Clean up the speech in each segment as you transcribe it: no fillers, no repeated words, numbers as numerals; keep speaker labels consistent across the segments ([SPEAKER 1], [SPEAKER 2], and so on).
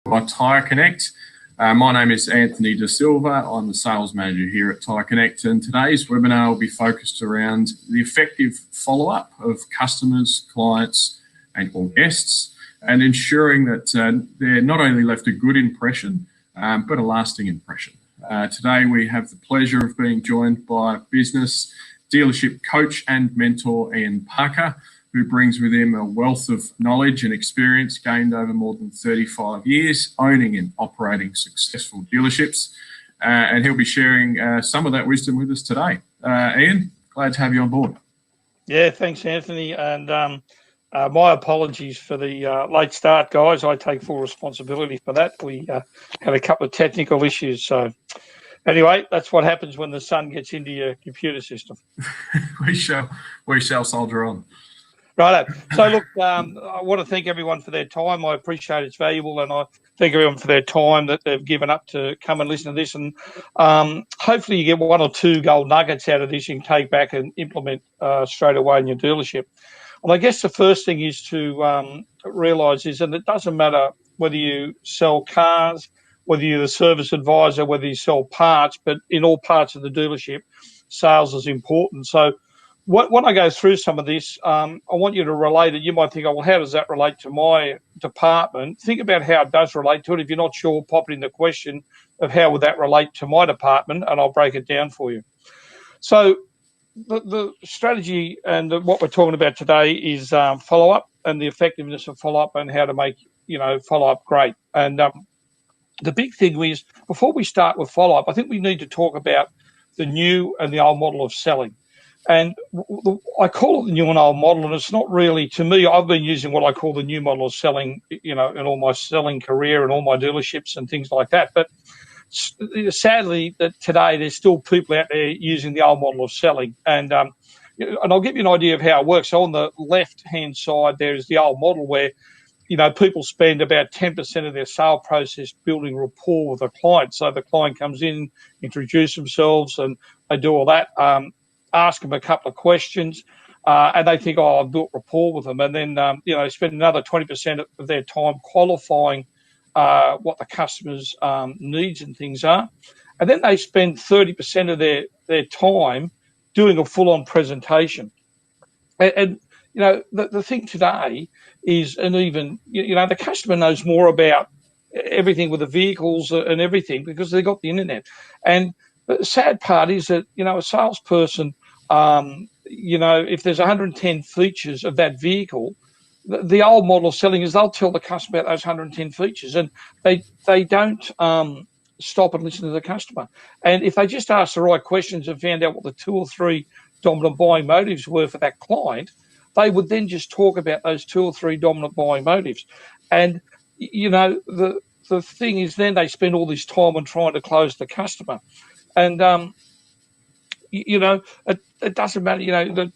[SPEAKER 1] by TyreConnect. My name is Anthony De Silva. I'm the sales manager here at TyreConnect, and today's webinar will be focused around the effective follow-up of customers, clients, and/or guests, and ensuring that they're not only left a good impression, but a lasting impression. Today we have the pleasure of being joined by business dealership coach and mentor Ian Parker, who brings with him a wealth of knowledge and experience gained over more than 35 years owning and operating successful dealerships. And he'll be sharing some of that wisdom with us today. Ian, glad to have you on board.
[SPEAKER 2] Yeah, thanks, Anthony. And my apologies for the late start, guys. I take full responsibility for that. We had a couple of technical issues. So anyway, that's what happens when the sun gets into your computer system.
[SPEAKER 1] we shall soldier on.
[SPEAKER 2] Right. So, look, I want to thank everyone for their time. I appreciate it's valuable, and I thank everyone for their time that they've given up to come and listen to this. And hopefully you get one or two gold nuggets out of this you can take back and implement straight away in your dealership. Well, I guess the first thing is to realise is, and it doesn't matter whether you sell cars, whether you're the service advisor, whether you sell parts, but in all parts of the dealership, sales is important. So, when I go through some of this, I want you to relate it. You might think, oh, well, how does that relate to my department? Think about how it does relate to it. If you're not sure, pop it in the question of how would that relate to my department, and I'll break it down for you. So the strategy and what we're talking about today is follow-up and the effectiveness of follow-up and how to make, follow-up great. And the big thing is, before we start with follow-up, I think we need to talk about the new and the old model of selling. And I call it the new and old model, and it's not really, to me, I've been using what I call the new model of selling, in all my selling career and all my dealerships and things like that. But sadly, that today there's still people out there using the old model of selling. And I'll give you an idea of how it works. So on the left-hand side, there is the old model where, people spend about 10% of their sale process building rapport with a client. So the client comes in, introduce themselves, and they do all that. Ask them a couple of questions, and they think, oh, I've built rapport with them. And then, spend another 20% of their time qualifying what the customer's needs and things are. And then they spend 30% of their time doing a full-on presentation. And the thing today is, and even, the customer knows more about everything with the vehicles and everything because they've got the internet. And the sad part is that, a salesperson, if there's 110 features of that vehicle, the old model of selling is they'll tell the customer about those 110 features, and they don't stop and listen to the customer. And if they just ask the right questions and found out what the 2 or 3 dominant buying motives were for that client, they would then just talk about those 2 or 3 dominant buying motives. And, the thing is, then they spend all this time on trying to close the customer. And, it doesn't matter, the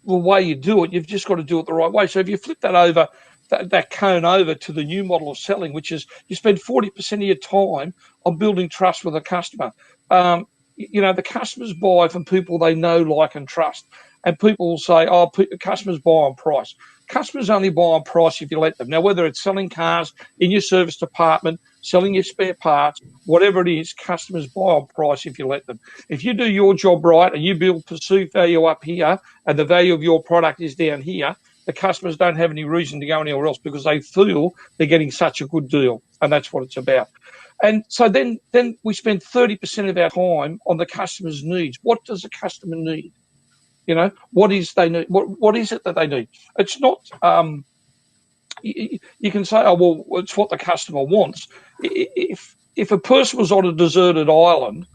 [SPEAKER 2] way you do it, you've just got to do it the right way. So if you flip that over, that cone over to the new model of selling, which is you spend 40% of your time on building trust with a customer. The customers buy from people they know, like, and trust. And people will say, oh, customers buy on price. Customers only buy on price if you let them. Now, whether it's selling cars in your service department, selling your spare parts, whatever it is, customers buy on price if you let them. If you do your job right and you build perceived value up here and the value of your product is down here, the customers don't have any reason to go anywhere else because they feel they're getting such a good deal. And that's what it's about. And so then we spend 30% of our time on the customer's needs. What does the customer need? What is they need? What is it that they need? It's not. You can say, oh well, it's what the customer wants. If a person was on a deserted island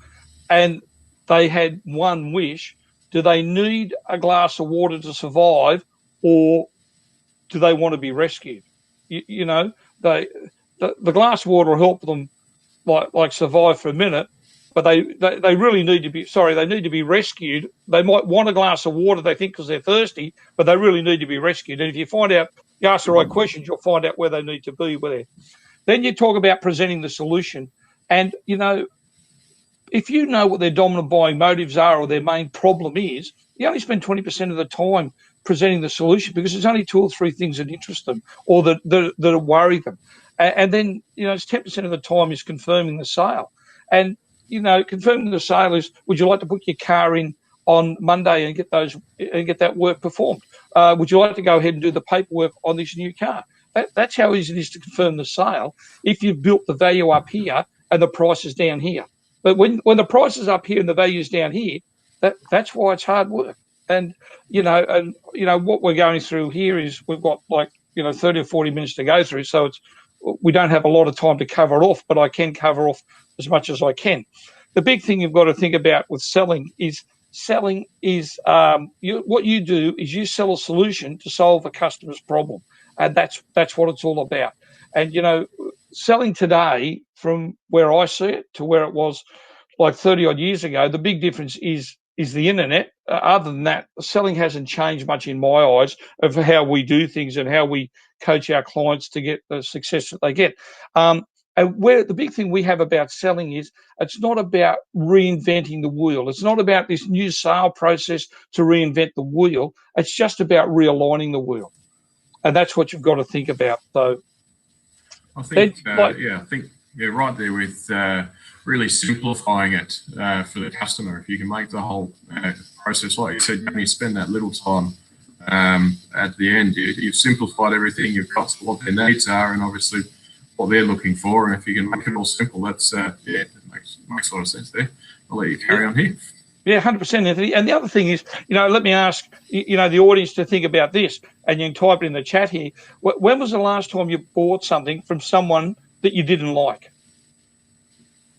[SPEAKER 2] and they had one wish, do they need a glass of water to survive, or do they want to be rescued? The glass of water will help them like survive for a minute. But they really need to be, they need to be rescued. They might want a glass of water, they think, because they're thirsty, but they really need to be rescued. And if you ask the right questions, you'll find out where they need to be with it. Then you talk about presenting the solution. And, if you know what their dominant buying motives are or their main problem is, you only spend 20% of the time presenting the solution, because there's only 2 or 3 things that interest them or that worry them. And then, it's 10% of the time is confirming the sale. And, confirming the sale is, would you like to put your car in on Monday and get that work performed? Would you like to go ahead and do the paperwork on this new car? That's how easy it is to confirm the sale if you've built the value up here and the price is down here. But when the price is up here and the value is down here, that's why it's hard work. And what we're going through here is we've got 30 or 40 minutes to go through, so we don't have a lot of time to cover it off, but I can cover off as much as I can. The big thing you've got to think about with selling is what you do is you sell a solution to solve a customer's problem, and that's what it's all about. And selling today, from where I see it to where it was like 30 odd years ago, the big difference is the internet. Other than that, selling hasn't changed much in my eyes of how we do things and how we coach our clients to get the success that they get. And where the big thing we have about selling is, it's not about reinventing the wheel. It's not about this new sale process to reinvent the wheel. It's just about realigning the wheel. And that's what you've got to think about. So
[SPEAKER 1] I think, I think you're right there with really simplifying it for the customer. If you can make the whole process, like you said, you only spend that little time at the end. You've simplified everything. You've got what their needs are and obviously what they're looking for. And if you can make it all simple, that's it makes a lot of sense there. I'll let you carry on here.
[SPEAKER 2] Yeah, 100%, Anthony. And the other thing is, let me ask, the audience to think about this, and you can type it in the chat here. When was the last time you bought something from someone that you didn't like?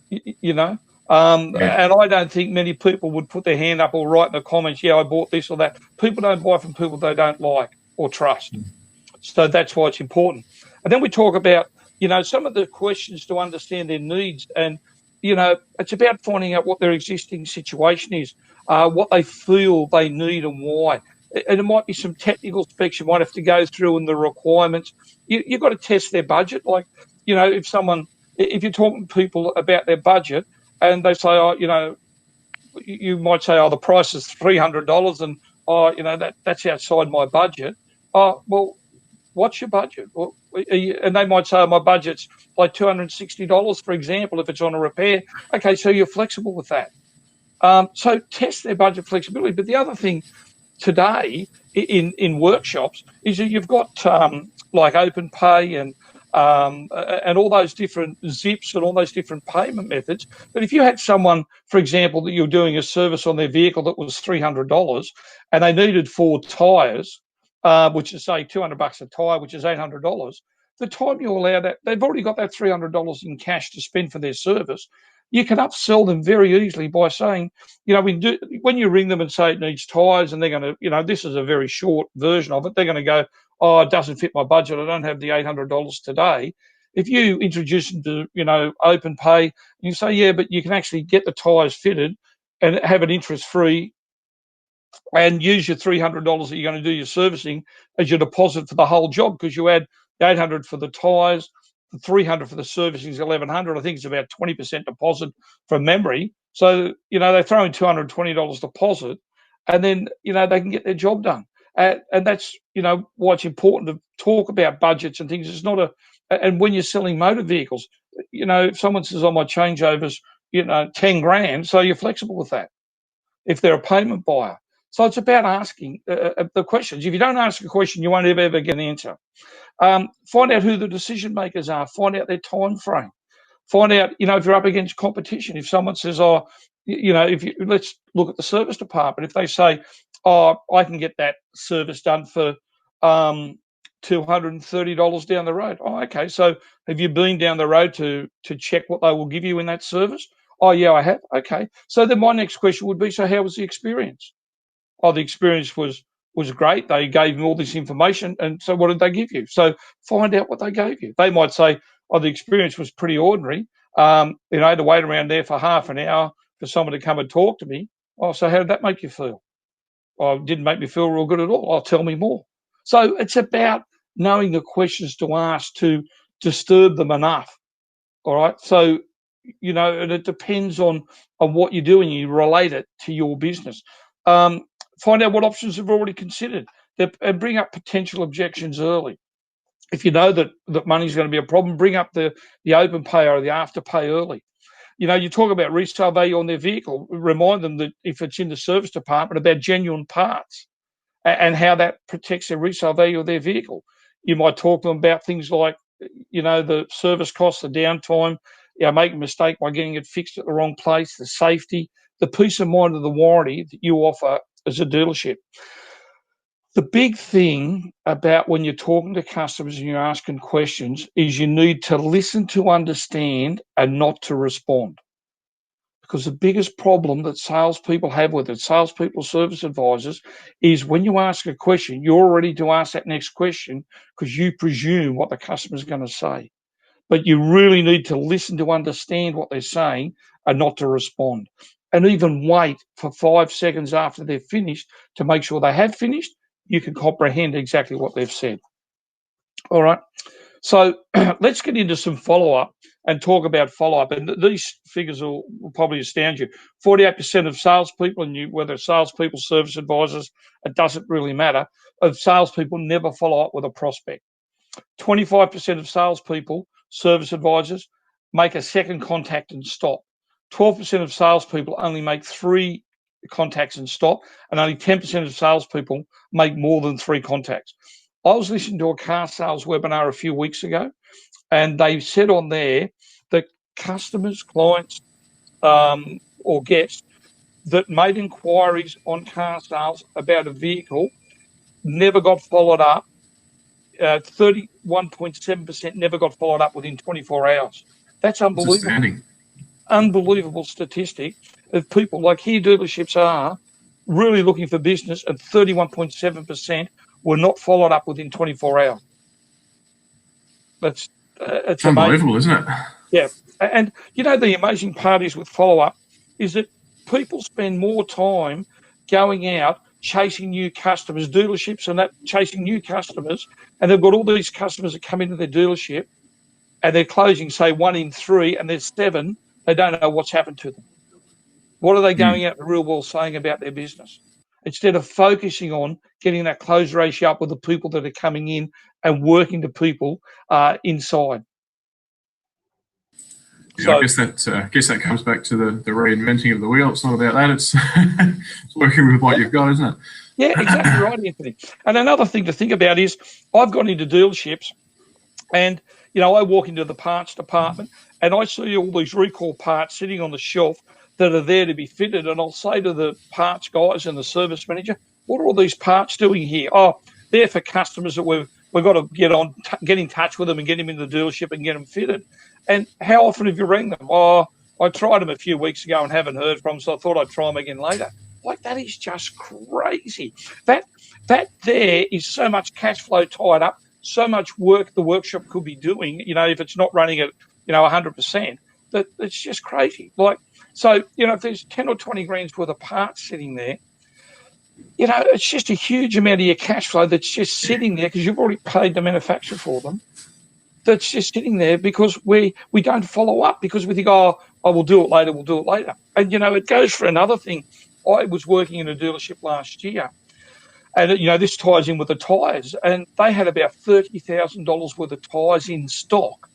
[SPEAKER 2] And I don't think many people would put their hand up or write in the comments, yeah, I bought this or that. People don't buy from people they don't like or trust. So that's why it's important. And then we talk about, some of the questions to understand their needs. And, it's about finding out what their existing situation is, what they feel they need and why. And it might be some technical specs you might have to go through and the requirements. You've got to test their budget. Like, if you're talking to people about their budget and they say, you might say, the price is $300 and, that's outside my budget. Well, what's your budget? And they might say, my budget's like $260, for example, if it's on a repair. Okay, so you're flexible with that. So test their budget flexibility. But the other thing today in workshops is that you've got like Open Pay and all those different zips and all those different payment methods. But if you had someone, for example, that you're doing a service on their vehicle that was $300 and they needed 4 tyres, which is say $200 a tyre, which is $800. The time you allow that, they've already got that $300 in cash to spend for their service. You can upsell them very easily by saying, when you ring them and say it needs tyres, and they're going to, this is a very short version of it, they're going to go, it doesn't fit my budget. I don't have the $800 today. If you introduce them to, Open Pay, and you say, yeah, but you can actually get the tyres fitted and have it interest-free and use your $300 that you're going to do your servicing as your deposit for the whole job, because you add the $800 for the tyres, the $300 for the servicing is $1,100. I think it's about 20% deposit from memory. So, they throw in $220 deposit and then, they can get their job done. And that's, why it's important to talk about budgets and things. It's not and when you're selling motor vehicles, if someone says, my changeover's, 10 grand, so you're flexible with that if they're a payment buyer. So it's about asking the questions. If you don't ask a question, you won't ever get an answer. Find out who the decision makers are. Find out their time frame. Find out, if you're up against competition. If someone says, let's look at the service department. If they say, I can get that service done for $230 down the road. Okay. So have you been down the road to check what they will give you in that service? Oh, yeah, I have. Okay. So then my next question would be, so how was the experience? The experience was great. They gave me all this information. And so what did they give you? So find out what they gave you. They might say, the experience was pretty ordinary. I had to wait around there for half an hour for someone to come and talk to me. So how did that make you feel? It didn't make me feel real good at all. Tell me more. So it's about knowing the questions to ask to disturb them enough. All right. So, and it depends on what you do and you relate it to your business. Find out what options you've already considered. and bring up potential objections early. If you know that money's going to be a problem, bring up the open pay or the afterpay early. You know, you talk about resale value on their vehicle. Remind them that if it's in the service department, about genuine parts and how that protects the resale value of their vehicle. You might talk to them about things like, you know, the service costs, the downtime, you know, making a mistake by getting it fixed at the wrong place, the safety, the peace of mind of the warranty that you offer as a dealership. The big thing about when you're talking to customers and you're asking questions is you need to listen to understand and not to respond. Because the biggest problem that salespeople have with it, salespeople, service advisors, is when you ask a question, you're ready to ask that next question because you presume what the customer's going to say. But you really need to listen to understand what they're saying and not to respond. And even wait for 5 seconds after they've finished to make sure they have finished. You can comprehend exactly what they've said. All right. So let's get into some follow-up and talk about follow-up. And these figures will probably astound you. 48% of salespeople, and whether salespeople, service advisors, it doesn't really matter, of salespeople never follow up with a prospect. 25% of salespeople, service advisors, make a second contact and stop. 12% of salespeople only make 3 contacts and stop, and only 10% of salespeople make more than 3 contacts. I was listening to a car sales webinar a few weeks ago, and they said on there that customers, clients, or guests that made inquiries on car sales about a vehicle never got followed up. 31.7% never got followed up within 24 hours. That's unbelievable. Unbelievable statistic of people like here dealerships are really looking for business, and 31.7% were not followed up within 24 hours. That's it's
[SPEAKER 1] unbelievable,
[SPEAKER 2] amazing.
[SPEAKER 1] isn't it?
[SPEAKER 2] Yeah. And you know, the amazing part is with follow-up is that people spend more time going out chasing new customers, dealerships and that chasing new customers, and they've got all these customers that come into their dealership and they're closing, say, 1 in 3, and there's 7, they don't know what's happened to them. What are they going out in the real world saying about their business? Instead of focusing on getting that close ratio up with the people that are coming in and working to people inside.
[SPEAKER 1] Yeah, so, I guess that comes back to the reinventing of the wheel. It's not about that. It's, it's working with what you've got, isn't it?
[SPEAKER 2] Yeah, exactly right, Anthony. And another thing to think about is I've gone into dealerships and, you know, I walk into the parts department and I see all these recall parts sitting on the shelf that are there to be fitted. And I'll say to the parts guys and the service manager, what are all these parts doing here? Oh, they're for customers that we've got to get in touch with them and get them in the dealership and get them fitted. And how often have you rang them? Oh, I tried them a few weeks ago and haven't heard from them, so I thought I'd try them again later. Like, that is just crazy. That there is so much cash flow tied up, so much work the workshop could be doing, you know, if it's not running at, you know, 100%, that it's just crazy. Like, so, you know, if there's 10 or 20 grand's worth of parts sitting there, you know, it's just a huge amount of your cash flow that's just sitting there because you've already paid the manufacturer for them. That's just sitting there because we don't follow up because we think, oh, we'll do it later, we'll do it later. And, you know, it goes for another thing. I was working in a dealership last year, and, you know, this ties in with the tyres, and they had about $30,000 worth of tyres in stock.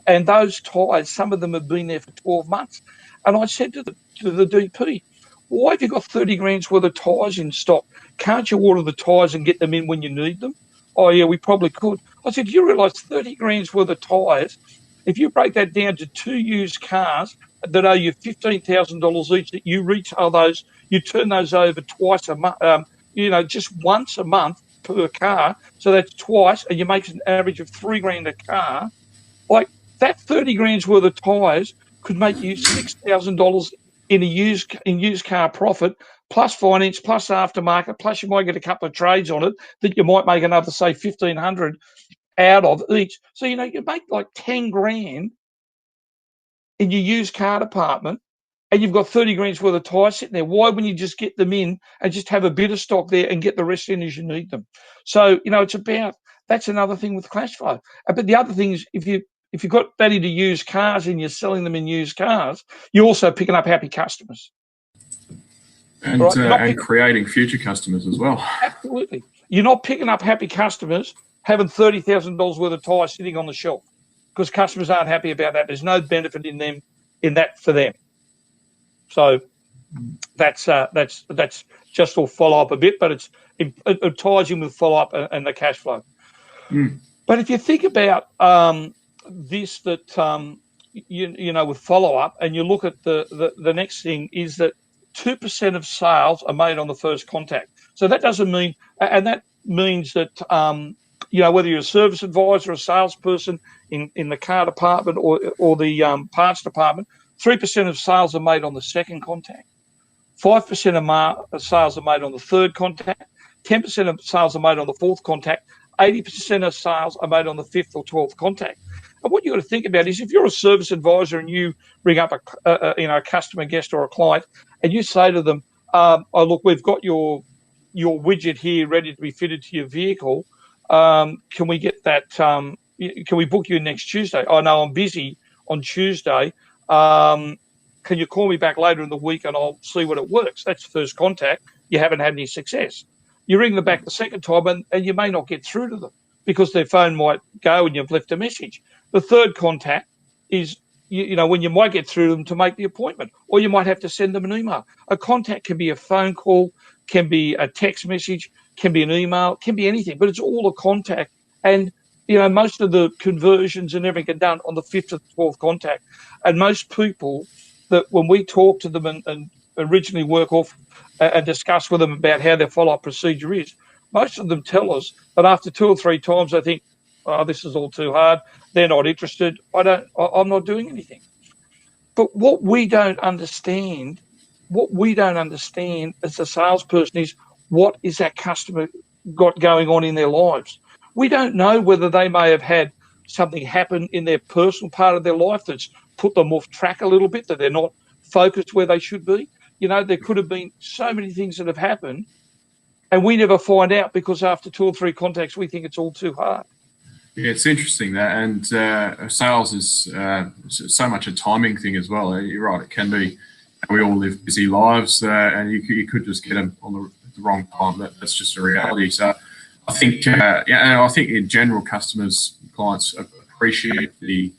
[SPEAKER 2] And those tyres, some of them have been there for 12 months. And I said to the DP, why have you got 30 grand's worth of tyres in stock? Can't you order the tyres and get them in when you need them? Oh, yeah, we probably could. I said, you realise 30 grand's worth of tyres, if you break that down to 2 used cars that owe you $15,000 each, that you retail those, you turn those over twice a month, you know, just once a month per car. So that's twice, and you make an average of 3 grand a car. Like, that 30 grand's worth of tyres could make you $6,000 in used car profit, plus finance, plus aftermarket, plus you might get a couple of trades on it that you might make another, say, 1,500 out of each. So, you know, you make like 10 grand in your used car department and you've got 30 grand's worth of tyres sitting there. Why wouldn't you just get them in and just have a bit of stock there and get the rest in as you need them? So, you know, it's about, that's another thing with cash flow. But the other thing is, if you've got that into used cars and you're selling them in used cars, you're also picking up happy customers.
[SPEAKER 1] And, right? And creating future customers as well.
[SPEAKER 2] Absolutely. You're not picking up happy customers having $30,000 worth of tyres sitting on the shelf, because customers aren't happy about that. There's no benefit in that for them. So that's just all follow up a bit, but it ties in with follow up and the cash flow. But if you think about this, that you know, with follow up, and you look at the next thing is that 2% of sales are made on the first contact. So that doesn't mean, and that means that you know, whether you're a service advisor, a salesperson in the car department or the parts department, 3% of sales are made on the second contact. 5% of sales are made on the third contact. 10% of sales are made on the fourth contact. 80% of sales are made on the fifth or 12th contact. And what you've got to think about is, if you're a service advisor and you ring up a customer, guest, or a client, and you say to them, "Oh, look, we've got your widget here ready to be fitted to your vehicle. Can we get that? Can we book you next Tuesday? Oh no, I'm busy on Tuesday. Can you call me back later in the week and I'll see what it works?" That's first contact. You haven't had any success. You ring them back the second time and you may not get through to them because their phone might go and you've left a message. The third contact is, you know, when you might get through to them to make the appointment, or you might have to send them an email. A contact can be a phone call, can be a text message, can be an email, can be anything, but it's all a contact. And, you know, most of the conversions and everything are done on the fifth or 12th contact. And most people, that when we talk to them and originally work off and discuss with them about how their follow-up procedure is, most of them tell us that after 2 or 3 times they think, "Oh, this is all too hard. They're not interested. I'm not doing anything." But what we don't understand as a salesperson is, what is that customer got going on in their lives? We don't know whether they may have had something happen in their personal part of their life that's put them off track a little bit, that they're not focused where they should be. You know, there could have been so many things that have happened, and we never find out because after 2 or 3 contacts, we think it's all too hard.
[SPEAKER 1] Yeah, it's interesting that, and sales is so much a timing thing as well. You're right; it can be. We all live busy lives, and you could just get them on the wrong time. That's just a reality. So, I think, I think in general, customers, clients appreciate the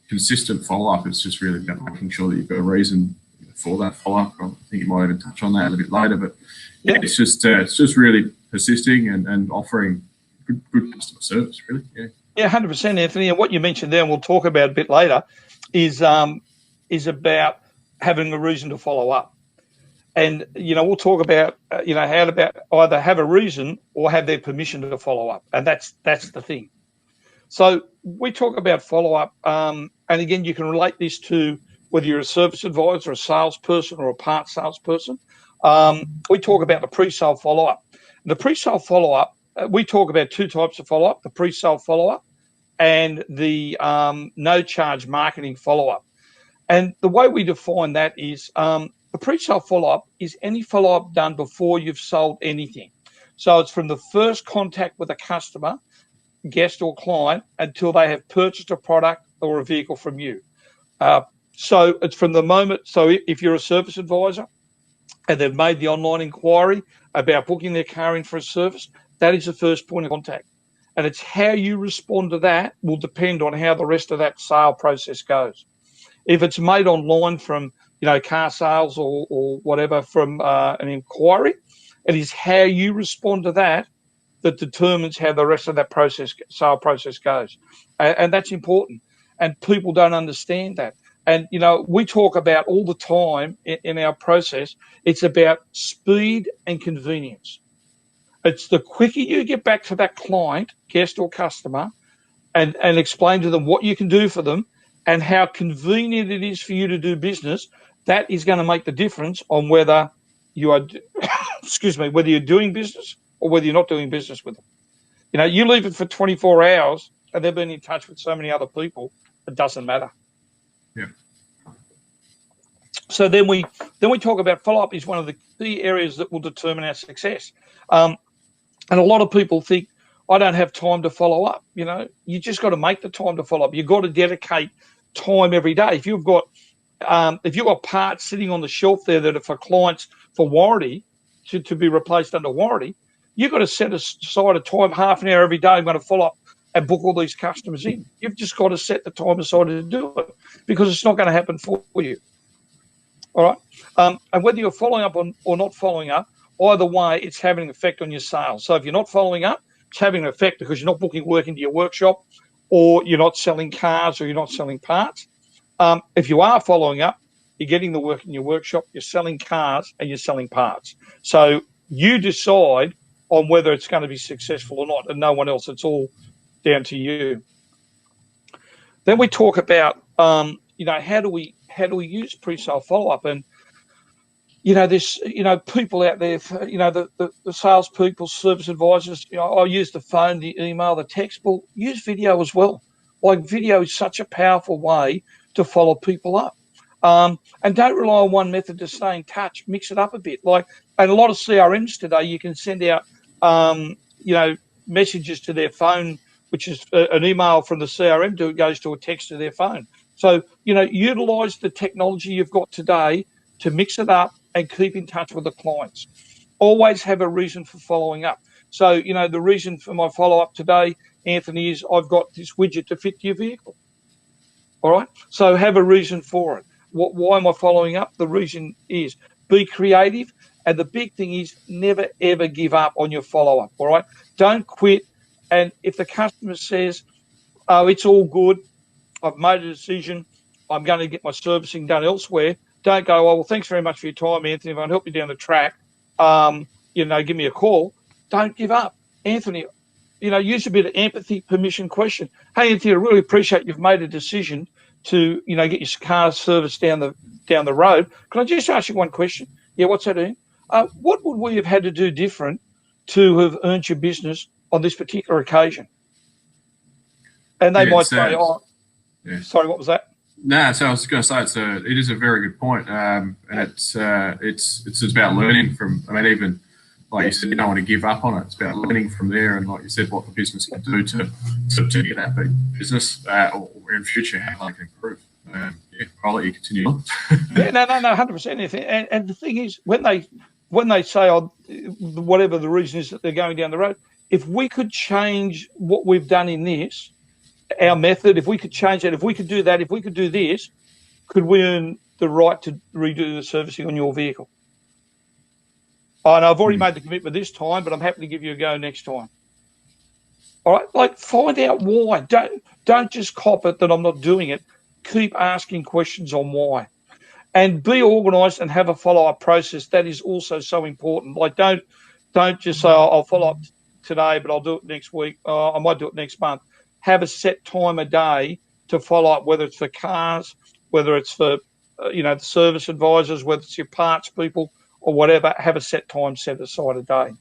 [SPEAKER 1] consistent follow up. It's just really about making sure that you've got a reason for that follow up. I think you might even touch on that a bit later, but yeah, it's just really persisting and offering good customer service, really.
[SPEAKER 2] Yeah, 100%, Anthony. And what you mentioned there, and we'll talk about a bit later, is about having a reason to follow up. And, you know, we'll talk about, you know, how to either have a reason or have their permission to follow up. And that's the thing. So we talk about follow up. And again, you can relate this to whether you're a service advisor, a salesperson, or a parts salesperson. We talk about the pre-sale follow up. The pre-sale follow up, we talk about 2 types of follow up: the pre-sale follow up and the no charge marketing follow up. And the way we define that is, the pre-sale follow-up is any follow-up done before you've sold anything. So it's from the first contact with a customer, guest or client, until they have purchased a product or a vehicle from you. So it's from the moment, so if you're a service advisor and they've made the online inquiry about booking their car in for a service, that is the first point of contact. And it's how you respond to that will depend on how the rest of that sale process goes. If it's made online from, you know, car sales or whatever, from an inquiry, it is how you respond to that that determines how the rest of that sale process goes. And that's important. And people don't understand that. And, you know, we talk about all the time in our process, it's about speed and convenience. It's the quicker you get back to that client, guest or customer, and explain to them what you can do for them and how convenient it is for you to do business, that is going to make the difference on whether you are, whether you're doing business or whether you're not doing business with them. You know, you leave it for 24 hours and they've been in touch with so many other people, it doesn't matter.
[SPEAKER 1] Yeah.
[SPEAKER 2] So then we talk about follow-up is one of the key areas that will determine our success. And a lot of people think, I don't have time to follow up. You know, you just got to make the time to follow up. You've got to dedicate time every day. If you've got parts sitting on the shelf there that are for clients for warranty to be replaced under warranty, You've got to set aside a time, half an hour every day. I'm going to follow up and book all these customers in. You've just got to set the time aside to do it, because it's not going to happen for you. All right. And whether you're following up on or not following up, either way, it's having an effect on your sales. So if you're not following up, it's having an effect because you're not booking work into your workshop, or you're not selling cars, or you're not selling parts. If you are following up, you're getting the work in your workshop, you're selling cars, and you're selling parts. So you decide on whether it's going to be successful or not, and no one else. It's all down to you. Then we talk about, how do we use pre-sale follow-up? And there's people out there, the salespeople, service advisors. I'll use the phone, the email, the text. Well, use video as well. Like, video is such a powerful way to follow people up. And don't rely on one method to stay in touch. Mix it up a bit. And a lot of CRMs today, you can send out, messages to their phone, which is an email from the CRM goes to a text to their phone. So, utilize the technology you've got today to mix it up and keep in touch with the clients. Always have a reason for following up. So, the reason for my follow-up today, Anthony, is I've got this widget to fit to your vehicle. All right? So have a reason for it. Why am I following up? The reason is be creative. And the big thing is never, ever give up on your follow-up. All right? Don't quit. And if the customer says, oh, it's all good, I've made a decision, I'm going to get my servicing done elsewhere, don't go, oh, well, thanks very much for your time, Anthony. If I can help you down the track, give me a call. Don't give up. Anthony, use a bit of empathy, permission, question. Hey, Anthony, I really appreciate you've made a decision to, get your car serviced down the road. Can I just ask you one question? Yeah, what's that, Ian? What would we have had to do different to have earned your business on this particular occasion? And they might say, sorry, what was that?
[SPEAKER 1] No, so I was going to say it is a very good point, and it's about learning from. I mean, even like you said, you don't want to give up on it. It's about learning from there, and like you said, what the business can do to get that big business, or in future how they can improve. I'll let you continue on.
[SPEAKER 2] Yeah, no, 100%. And the thing is, when they say, whatever the reason is that they're going down the road, if we could change what we've done in this, our method, if we could change that, if we could do that, if we could do this, could we earn the right to redo the servicing on your vehicle? Oh, and I've already made the commitment this time, but I'm happy to give you a go next time. All right, find out why. Don't just cop it that I'm not doing it. Keep asking questions on why. And be organised and have a follow-up process. That is also so important. Don't just say, I'll follow up today, but I'll do it next week. I might do it next month. Have a set time a day to follow up, whether it's for cars, whether it's for, the service advisors, whether it's your parts people or whatever. Have a set time set aside a day.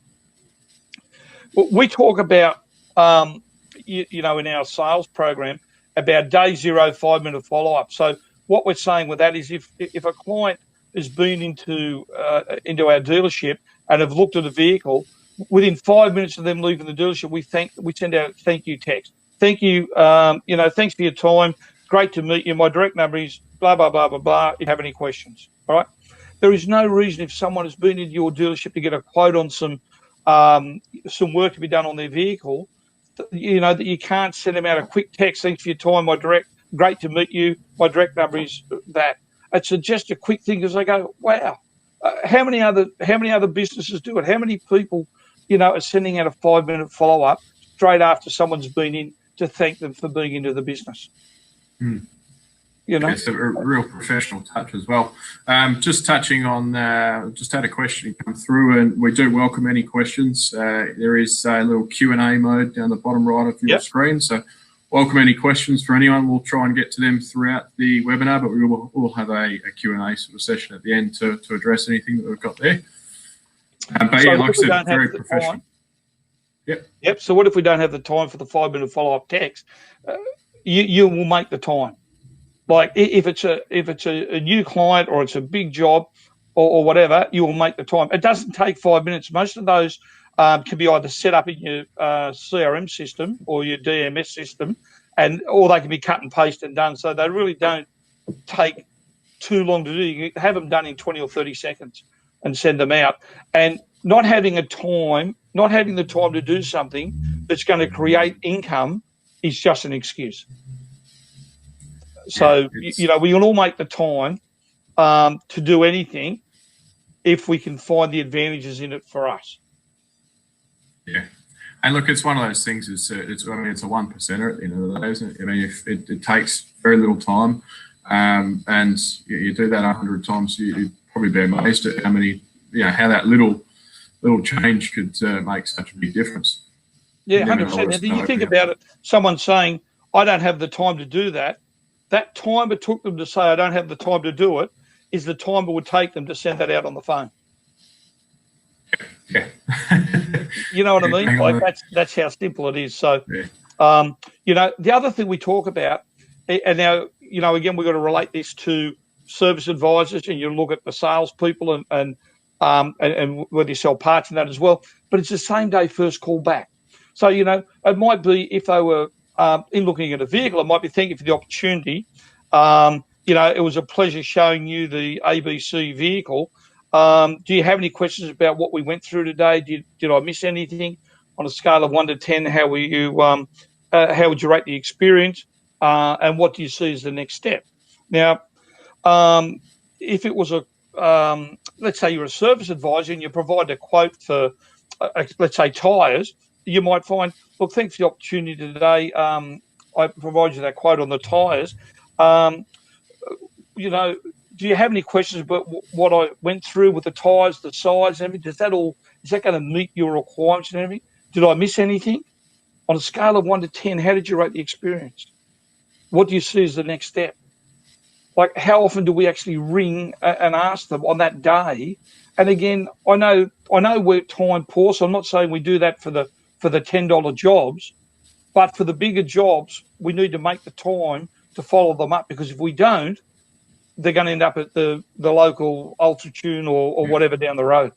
[SPEAKER 2] We talk about, in our sales program, about day 0, 5-minute follow-up. So what we're saying with that is if a client has been into our dealership and have looked at a vehicle, within 5 minutes of them leaving the dealership, we send out a thank you text. Thank you, thanks for your time. Great to meet you. My direct number is blah, blah, blah, blah, blah. If you have any questions, all right? There is no reason if someone has been into your dealership to get a quote on some work to be done on their vehicle, that you can't send them out a quick text. Thanks for your time. Great to meet you. My direct number is that. It's just a quick thing because they go, wow. How many other businesses do it? How many people, are sending out a 5-minute follow-up straight after someone's been in to thank them for being into the business?
[SPEAKER 1] It's a real professional touch as well. Just touching on, just had a question come through, and we do welcome any questions. There is a little Q&A mode down the bottom right of your screen, so welcome any questions for anyone. We'll try and get to them throughout the webinar, but we'll have a Q&A sort of session at the end to address anything that we've got there. But so yeah, like I said, very professional.
[SPEAKER 2] Yep. So what if we don't have the time for the 5-minute follow-up text? You will make the time. Like if it's a new client or it's a big job or whatever, you will make the time. It doesn't take 5 minutes. Most of those can be either set up in your CRM system or your DMS system, or they can be cut and pasted and done. So they really don't take too long to do. You can have them done in 20 or 30 seconds and send them out. And not having a time not having the time to do something that's going to create income is just an excuse. So, we can all make the time to do anything if we can find the advantages in it for us.
[SPEAKER 1] Yeah. And look, it's one of those things. It's a 1%er at the end of the day, isn't it? I mean, if it takes very little time, and you do that 100 times, you'd probably be amazed at how that little change could make such a big difference.
[SPEAKER 2] Yeah, 100%. And you think about it, someone saying, I don't have the time to do that. That time it took them to say, I don't have the time to do it, is the time it would take them to send that out on the phone.
[SPEAKER 1] Yeah.
[SPEAKER 2] You know what I mean? Like that's how simple it is. So, the other thing we talk about, and now, again, we've got to relate this to service advisors, and you look at the salespeople and whether you sell parts and that as well. But it's the same day first call back. So, it might be if they were in looking at a vehicle, it might be thanking for the opportunity. It was a pleasure showing you the ABC vehicle. Do you have any questions about what we went through today? Did I miss anything? On a scale of 1 to 10, how would you rate the experience? And what do you see as the next step? Now, if it was let's say you're a service advisor and you provide a quote for, let's say, tyres, you might find, look, thanks for the opportunity today. I provide you that quote on the tyres. Do you have any questions about what I went through with the tyres, the size, and everything? Is that going to meet your requirements and everything? Did I miss anything? On a scale of 1 to 10, how did you rate the experience? What do you see as the next step? Like, how often do we actually ring and ask them on that day? And again, I know we're time poor, so I'm not saying we do that for the $10 jobs, but for the bigger jobs, we need to make the time to follow them up, because if we don't, they're going to end up at the local Ultratune or whatever down the road.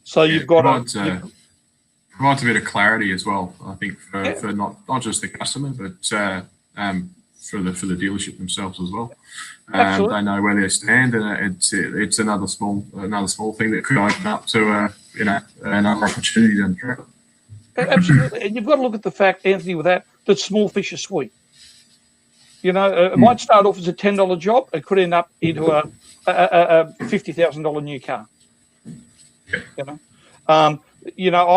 [SPEAKER 2] So you've got to
[SPEAKER 1] provides a bit of clarity as well, I think, for not just the customer, but for the dealership themselves as well. They know where they stand, and it's another small thing that could open up to another opportunity down the track.
[SPEAKER 2] Absolutely, and you've got to look at the fact, Anthony, with that small fish are sweet. It might start off as a $10 job. It could end up into a $50,000 new car. I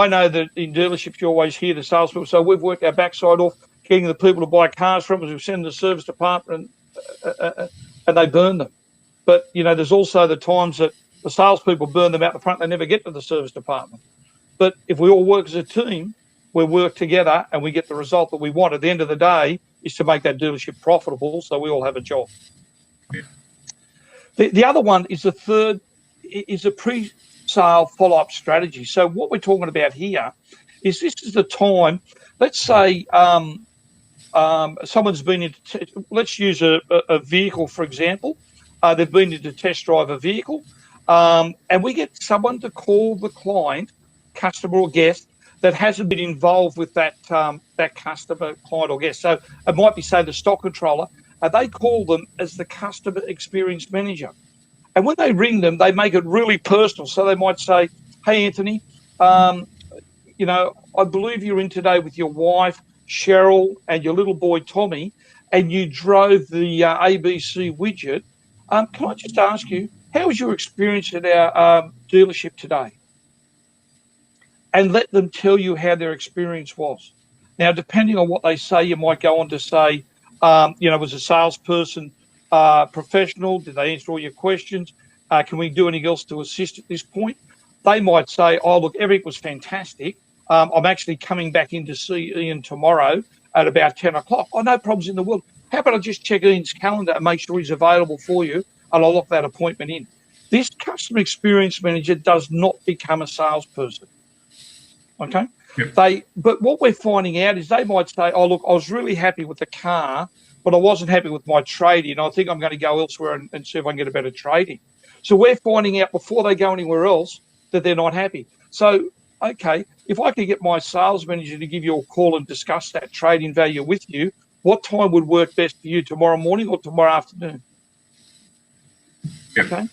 [SPEAKER 2] know that in dealerships you always hear the salespeople. So we've worked our backside off getting the people to buy cars from us. We send them to the service department and they burn them. But there's also the times that the salespeople burn them out the front. They never get to the service department. But if we all work as a team, we work together and we get the result that we want. At the end of the day, is to make that dealership profitable, so we all have a job.
[SPEAKER 1] Yeah.
[SPEAKER 2] The other one is a pre-sale follow-up strategy. So what we're talking about here is this is the time. Let's say someone's been into. Let's use a vehicle for example. They've been into test drive a vehicle, and we get someone to call the client, customer or guest, that hasn't been involved with that customer, client or guest. So it might be, say, the stock controller. They call them as the customer experience manager. And when they ring them, they make it really personal. So they might say, hey, Anthony, I believe you're in today with your wife, Cheryl, and your little boy, Tommy, and you drove the ABC widget. Can I just ask you, how was your experience at our dealership today? And let them tell you how their experience was. Now, depending on what they say, you might go on to say, was a salesperson professional? Did they answer all your questions? Can we do anything else to assist at this point? They might say, oh, look, everything was fantastic. I'm actually coming back in to see Ian tomorrow at about 10 o'clock. Oh, no problems in the world. How about I just check Ian's calendar and make sure he's available for you, and I'll lock that appointment in. This customer experience manager does not become a salesperson. Okay. Yep. But what we're finding out is they might say, oh, look, I was really happy with the car, but I wasn't happy with my trading. I think I'm going to go elsewhere and see if I can get a better trading. So we're finding out before they go anywhere else that they're not happy. So, okay, if I could get my sales manager to give you a call and discuss that trading value with you, what time would work best for you, tomorrow morning or tomorrow afternoon?
[SPEAKER 1] Yep.
[SPEAKER 2] Okay.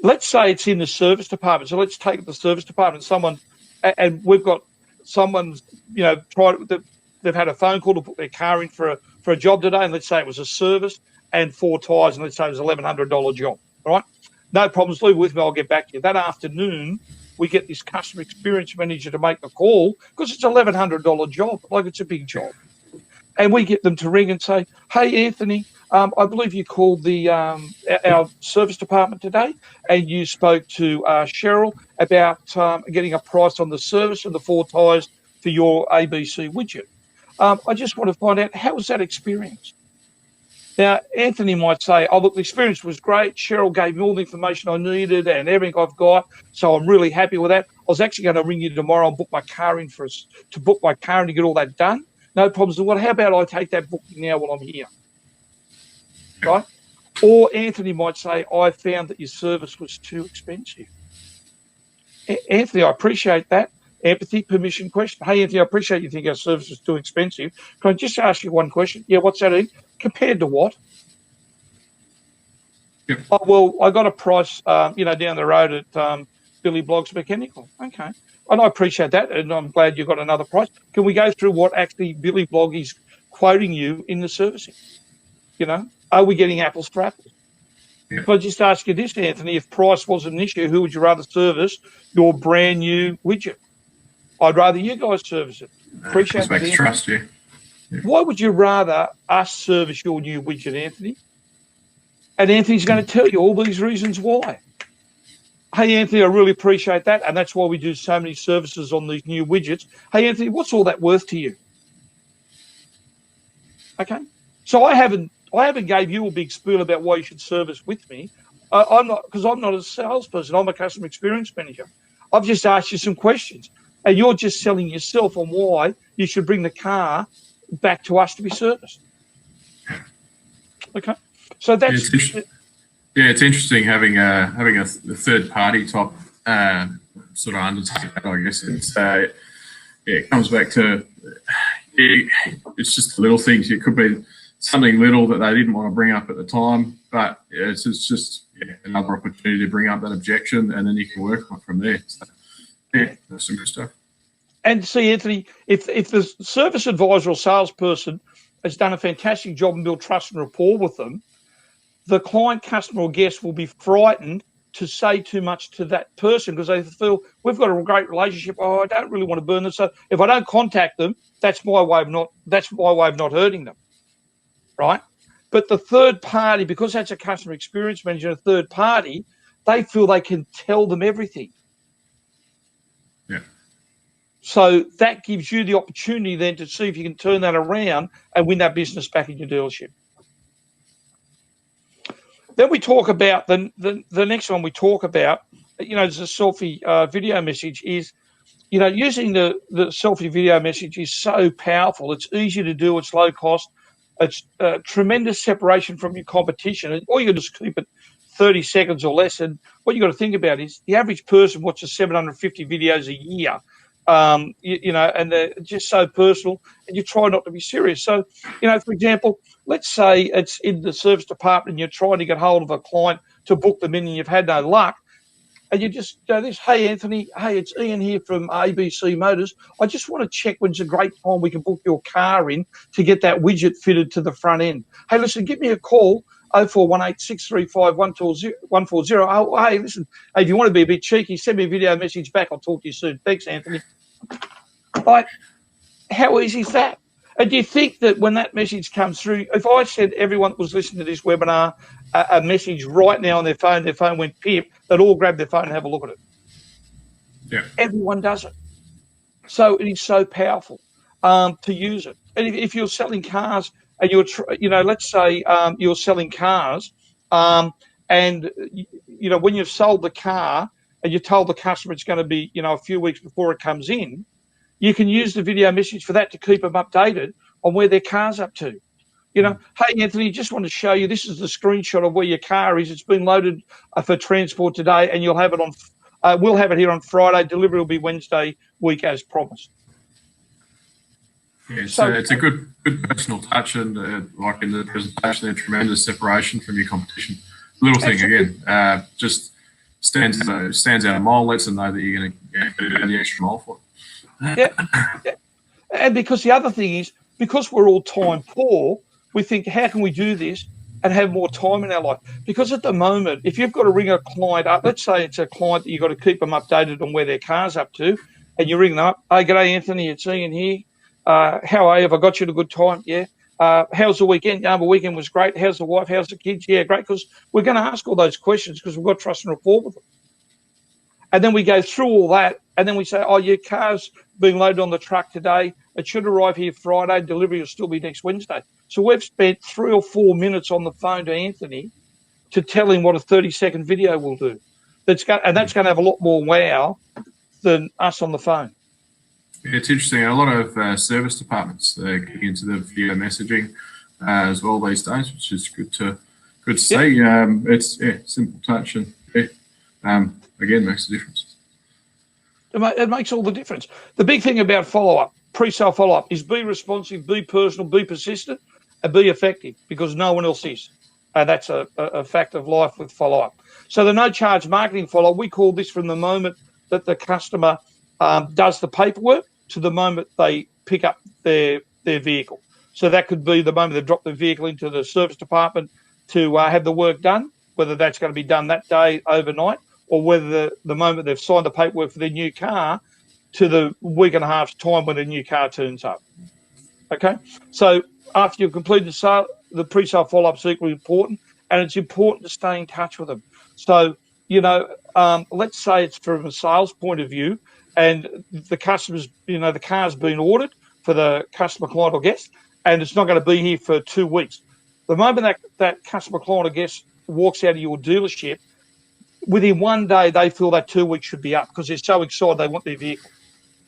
[SPEAKER 2] Let's say it's in the service department. So let's take the service department. Someone and we've got someone's, they've had a phone call to put their car in for a job today, and let's say it was a service and 4 tyres, and let's say it was $1,100 job, right? No problems, leave it with me, I'll get back to you. That afternoon, we get this customer experience manager to make the call because it's $1,100 job, like it's a big job. And we get them to ring and say, hey, Anthony, I believe you called our service department today and you spoke to Cheryl about getting a price on the service and the 4 tyres for your ABC widget. I just want to find out, how was that experience? Now, Anthony might say, oh, look, the experience was great. Cheryl gave me all the information I needed and everything I've got, so I'm really happy with that. I was actually going to ring you tomorrow and book my car in to book my car in to get all that done. No problems. Well, how about I take that booking now while I'm here? Right? Or Anthony might say, I found that your service was too expensive. Anthony, I appreciate that. Empathy, permission question. Hey, Anthony, I appreciate you think our service is too expensive. Can I just ask you one question? Yeah, what's that? Compared to what?
[SPEAKER 1] Yep.
[SPEAKER 2] Oh, well, I got a price, down the road at Billy Blogg's Mechanical. Okay. And I appreciate that, and I'm glad you got another price. Can we go through what actually Billy Blog is quoting you in the servicing? Are we getting apples for apples?
[SPEAKER 1] Yeah.
[SPEAKER 2] If I just ask you this, Anthony, if price was an issue, who would you rather service your brand new widget? I'd rather you guys service it. Appreciate that.
[SPEAKER 1] Makes trust, yeah.
[SPEAKER 2] Why would you rather us service your new widget, Anthony? And Anthony's going to tell you all these reasons why. Hey, Anthony, I really appreciate that. And that's why we do so many services on these new widgets. Hey, Anthony, what's all that worth to you? Okay. So I haven't gave you a big spiel about why you should service with me. I'm not a salesperson. I'm a customer experience manager. I've just asked you some questions. And you're just selling yourself on why you should bring the car back to us to be serviced. Okay. So that's...
[SPEAKER 1] it's interesting having a third party type sort of undertaking. I guess it comes back to it's just little things. It could be something little that they didn't want to bring up at the time, but it's just another opportunity to bring up that objection, and then you can work on it from there. So, that's some good stuff.
[SPEAKER 2] And see, Anthony, if the service advisor or salesperson has done a fantastic job and built trust and rapport with them, the client, customer, or guest will be frightened to say too much to that person because they feel we've got a great relationship. Oh, I don't really want to burn them. So if I don't contact them, that's my way of not hurting them, right? But the third party, because that's a customer experience manager, a third party, they feel they can tell them everything.
[SPEAKER 1] Yeah.
[SPEAKER 2] So that gives you the opportunity then to see if you can turn that around and win that business back in your dealership. Then we talk about the next one we talk about, there's a selfie video message is, using the selfie video message is so powerful. It's easy to do. It's low cost. It's tremendous separation from your competition. And all you got to just keep it 30 seconds or less. And what you got to think about is the average person watches 750 videos a year. And they're just so personal, and you try not to be serious. So, for example, let's say it's in the service department and you're trying to get hold of a client to book them in and you've had no luck. And you just go this, hey, Anthony, hey, it's Ian here from ABC Motors. I just want to check when's a great time we can book your car in to get that widget fitted to the front end. Hey, listen, give me a call, 0418 635 140. Oh, hey, listen, hey, if you want to be a bit cheeky, send me a video message back. I'll talk to you soon. Thanks, Anthony. Like, how easy is that? And do you think that when that message comes through, if I said everyone that was listening to this webinar a message right now on their phone went pip, they'd all grab their phone and have a look at it.
[SPEAKER 1] Yeah.
[SPEAKER 2] Everyone does it. So it is so powerful to use it. And if you're selling cars and let's say you're selling cars and, when you've sold the car and you told the customer it's going to be, a few weeks before it comes in, you can use the video message for that to keep them updated on where their car's up to. Hey, Anthony, just want to show you, this is the screenshot of where your car is. It's been loaded for transport today, and you'll have it we'll have it here on Friday. Delivery will be Wednesday week as promised.
[SPEAKER 1] Yeah, it's a good personal touch, and like in the presentation, there's tremendous separation from your competition. Little thing again, just stands out a mile, lets them know that you're going to go the extra mile for it.
[SPEAKER 2] Yeah. And because the other thing is, because we're all time poor, we think, how can we do this and have more time in our life? Because at the moment, if you've got to ring a client up, let's say it's a client that you've got to keep them updated on where their car's up to, and you ring them up, hey, g'day, Anthony, it's Ian here. How are you? Have I got you at a good time? Yeah. How's the weekend? Yeah, the weekend was great. How's the wife? How's the kids? Yeah, great. Because we're going to ask all those questions because we've got trust and rapport with them. And then we go through all that, and then we say, oh, your car's being loaded on the truck today. It should arrive here Friday. Delivery will still be next Wednesday. So we've spent 3 or 4 minutes on the phone to Anthony to tell him what a 30-second video will do. That's going to have a lot more wow than us on the phone.
[SPEAKER 1] Yeah, it's interesting. A lot of service departments get into the video messaging as well these days, which is good to see. It's simple touch and again makes a difference.
[SPEAKER 2] It makes all the difference. The big thing about follow-up, pre-sale follow-up, is be responsive, be personal, be persistent, and be effective, because no one else is. And that's a fact of life with follow-up. So the no-charge marketing follow-up, we call this from the moment that the customer does the paperwork to the moment they pick up their vehicle. So that could be the moment they drop the vehicle into the service department to have the work done, whether that's going to be done that day, overnight, or whether the moment they've signed the paperwork for their new car to the week and a half's time when the new car turns up. Okay? So after you've completed the sale, the pre-sale follow-up is equally important, and it's important to stay in touch with them. So, let's say it's from a sales point of view, and the customer's, the car's been ordered for the customer, client, or guest, and it's not going to be here for 2 weeks. The moment that customer, client, or guest walks out of your dealership, within 1 day, they feel that 2 weeks should be up because they're so excited they want their vehicle.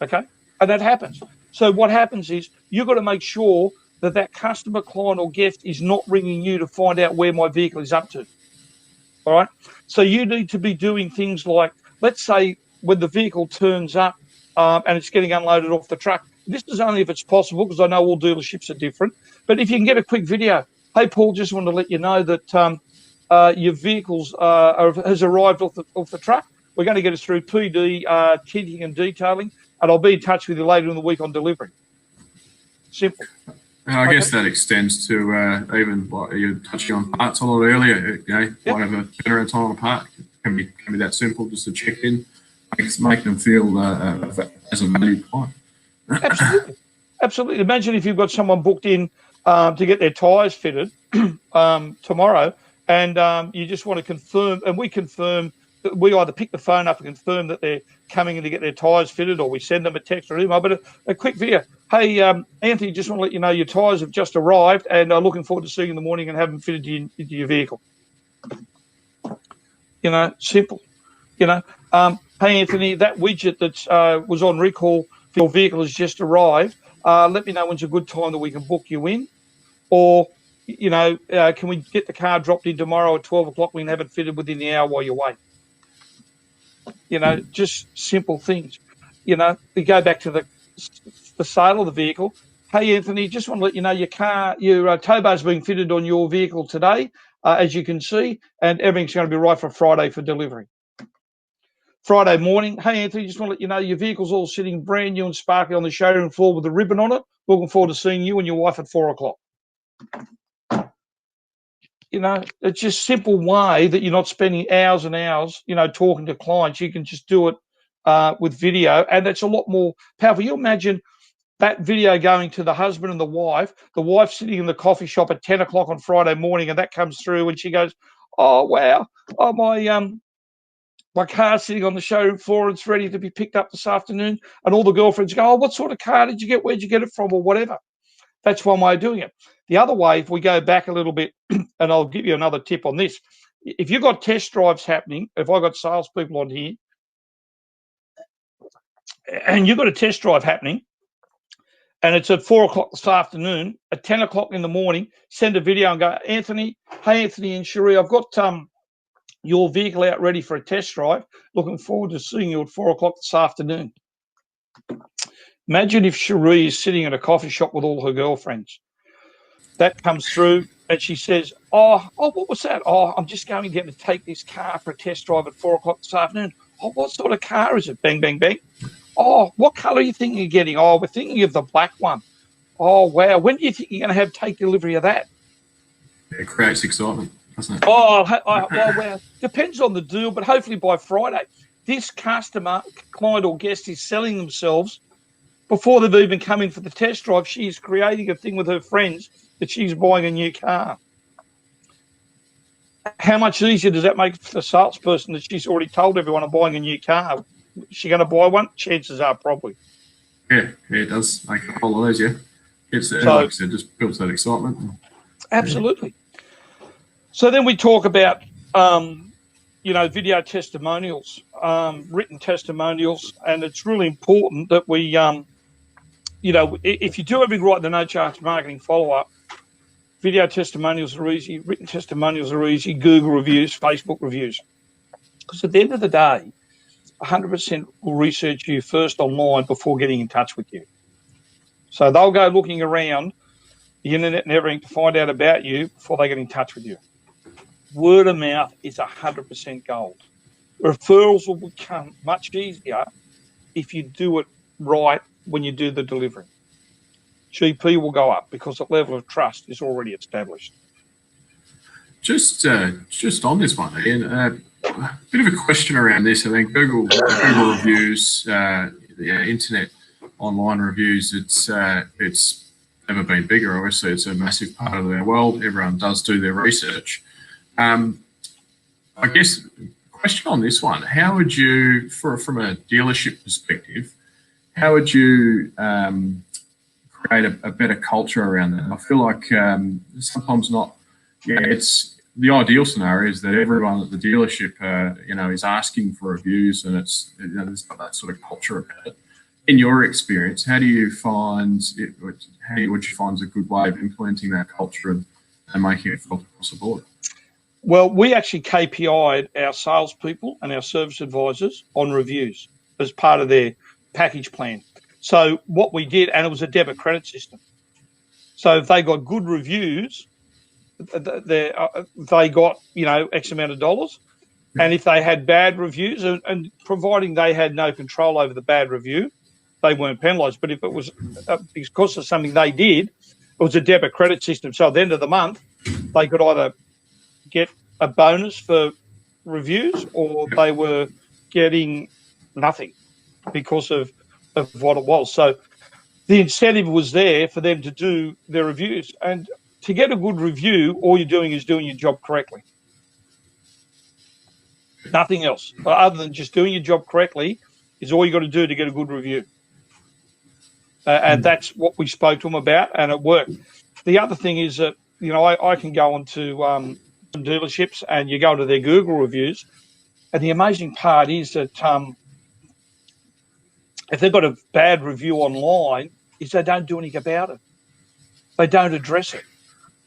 [SPEAKER 2] Okay? And that happens. So what happens is you've got to make sure that customer, client, or guest is not ringing you to find out where my vehicle is up to. All right? So you need to be doing things like, let's say when the vehicle turns up and it's getting unloaded off the truck. This is only if it's possible, because I know all dealerships are different. But if you can get a quick video, hey, Paul, just want to let you know that your vehicles has arrived off the truck. We're going to get it through PD, tinting and detailing, and I'll be in touch with you later in the week on delivery. Simple.
[SPEAKER 1] And I guess that extends to even what you touching on parts a lot earlier. Might have a better time on a part. It can be that simple, just to check in, make them feel as a valued client. Absolutely. Imagine if you've got someone booked in to get their tyres fitted tomorrow, and you just want to confirm, and we confirm that we either pick the phone up and confirm that they're coming in to get their tyres fitted, or we send them a text or email. But a quick video. Hey, Anthony, just want to let you know your tyres have just arrived, and I'm looking forward to seeing you in the morning and have them fitted into your vehicle. Simple. Hey, Anthony, that widget that was on recall for your vehicle has just arrived. Let me know when's a good time that we can book you in. Or, can we get the car dropped in tomorrow at 12 o'clock? We can have it fitted within the hour while you wait. Just simple things. We go back to the sale of the vehicle. Hey, Anthony, just want to let you know your tow bar's being fitted on your vehicle today, as you can see, and everything's going to be right for Friday for delivery. Friday morning, hey, Anthony, just want to let you know your vehicle's all sitting brand new and sparkly on the showroom floor with a ribbon on it. Looking forward to seeing you and your wife at 4 o'clock. It's just a simple way that you're not spending hours and hours, talking to clients. You can just do it with video, and that's a lot more powerful. You imagine that video going to the husband and the wife sitting in the coffee shop at 10 o'clock on Friday morning, and that comes through, and she goes, oh, wow, oh, my car's sitting on the showroom floor, it's ready to be picked up this afternoon. And all the girlfriends go, oh, what sort of car did you get? Where'd you get it from, or whatever? That's one way of doing it. The other way, if we go back a little bit, and I'll give you another tip on this. If you've got test drives happening, if I've got salespeople on here, and you've got a test drive happening, and it's at 4 o'clock this afternoon, at 10 o'clock in the morning, send a video and go, Anthony, hey, Anthony and Cherie, I've got your vehicle out ready for a test drive. Looking forward to seeing you at 4 o'clock this afternoon. Imagine if Cherie is sitting at a coffee shop with all her girlfriends. That comes through, and she says, oh, what was that? Oh, I'm just going to take this car for a test drive at 4 o'clock this afternoon.
[SPEAKER 2] Oh, what sort of car is it? Bang, bang, bang. Oh, what colour are you thinking of getting? Oh, we're thinking of the black one. Oh, wow. When do you think you're going to take delivery of that?
[SPEAKER 1] It creates excitement, doesn't it?
[SPEAKER 2] Oh, well, depends on the deal, but hopefully by Friday, this customer, client or guest is selling themselves before they've even come in for the test drive. She's creating a thing with her friends that she's buying a new car. How much easier does that make for the salesperson that she's already told everyone I'm buying a new car? Is she going to buy one? Chances are probably.
[SPEAKER 1] Yeah, it does make a whole lot easier. It's, like I said, just builds that excitement.
[SPEAKER 2] Absolutely. So then we talk about, video testimonials, written testimonials, and it's really important that we, if you do everything right in the no charge marketing follow-up, video testimonials are easy, written testimonials are easy, Google reviews, Facebook reviews. Because at the end of the day, 100% will research you first online before getting in touch with you. So they'll go looking around the internet and everything to find out about you before they get in touch with you. Word of mouth is 100% gold. Referrals will become much easier if you do it right when you do the delivery. GP will go up because the level of trust is already established.
[SPEAKER 1] Just on this one, Ian, a bit of a question around this. I think Google reviews, the internet online reviews, it's never been bigger. Obviously, it's a massive part of their world. Everyone does do their research. I guess question on this one: how would you, from a dealership perspective, how would you create a better culture around that? I feel like sometimes not. Yeah, it's the ideal scenario is that everyone at the dealership, is asking for reviews, and it's there's got that sort of culture about it. In your experience, how do you find it? Would you find a good way of implementing that culture and making it felt across the board?
[SPEAKER 2] Well, we actually KPI'd our salespeople and our service advisors on reviews as part of their package plan. So what we did, and it was a debit credit system. So if they got good reviews, they got, X amount of dollars. And if they had bad reviews, and providing they had no control over the bad review, they weren't penalised. But if it was because of something they did, it was a debit credit system. So at the end of the month, they could either get a bonus for reviews or they were getting nothing because of what it was. So the incentive was there for them to do their reviews. And to get a good review, all you're doing is doing your job correctly. Nothing else. Other than just doing your job correctly is all you got to do to get a good review. And that's what we spoke to them about, and it worked. The other thing is that, I can go onto dealerships and you go to their Google reviews, and the amazing part is that if they've got a bad review online, is they don't do anything about it. They don't address it.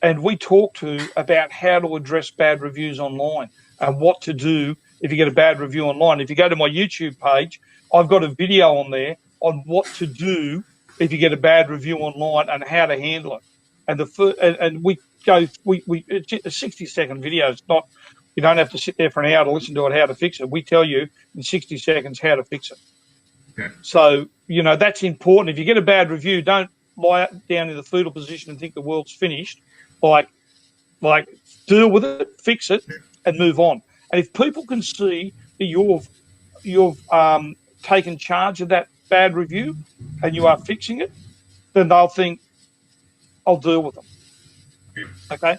[SPEAKER 2] And we talk about how to address bad reviews online and what to do if you get a bad review online. If you go to my YouTube page, I've got a video on there on what to do if you get a bad review online and how to handle it. And it's a 60-second video. It's not, you don't have to sit there for an hour to listen to it, how to fix it. We tell you in 60 seconds how to fix it.
[SPEAKER 1] Yeah.
[SPEAKER 2] So, that's important. If you get a bad review, don't lie down in the fetal position and think the world's finished. Like deal with it, fix it, and move on. And if people can see that you've taken charge of that bad review and you are fixing it, then they'll think, I'll deal with them. Okay.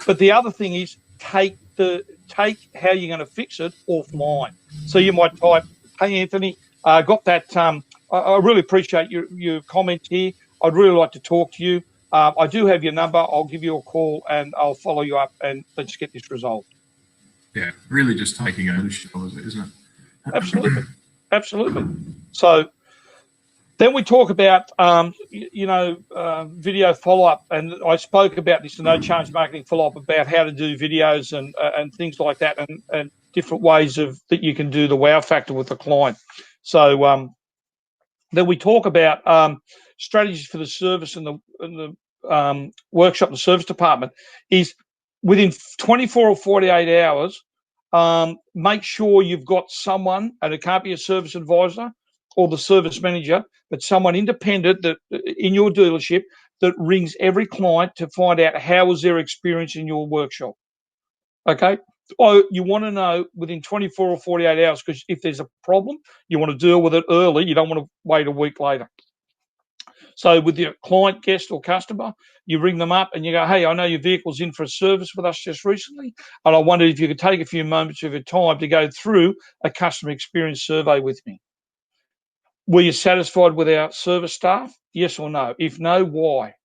[SPEAKER 2] But the other thing is take how you're going to fix it offline. So you might type, "Hey Anthony, got that. I really appreciate your comments here. I'd really like to talk to you. I do have your number. I'll give you a call and I'll follow you up and let's get this resolved."
[SPEAKER 1] Yeah, really just taking ownership of it, isn't it?
[SPEAKER 2] Absolutely. Absolutely. So then we talk about, video follow-up. And I spoke about this in No Charge Marketing Follow-up about how to do videos and things like that and different ways that you can do the wow factor with the client. So then we talk about strategies for the service and the workshop and service department is within 24 or 48 hours, make sure you've got someone, and it can't be a service advisor or the service manager, but someone independent that in your dealership that rings every client to find out how was their experience in your workshop. Okay. Or you want to know within 24 or 48 hours, because if there's a problem, you want to deal with it early. You don't want to wait a week later. So with your client, guest, or customer, you ring them up and you go, hey, I know your vehicle's in for a service with us just recently, and I wondered if you could take a few moments of your time to go through a customer experience survey with me. Were you satisfied with our service staff? Yes or no? If no, why?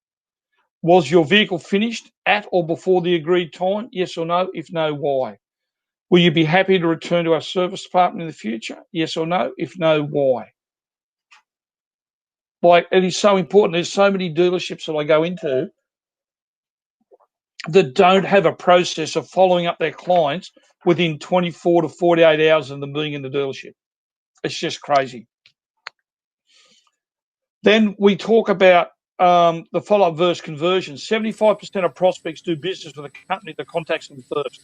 [SPEAKER 2] Was your vehicle finished at or before the agreed time? Yes or no? If no, why? Will you be happy to return to our service department in the future? Yes or no? If no, why? Like, it is so important. There's so many dealerships that I go into that don't have a process of following up their clients within 24 to 48 hours of them being in the dealership. It's just crazy. Then we talk about the follow-up versus conversion. 75% of prospects do business with a company that contacts them first.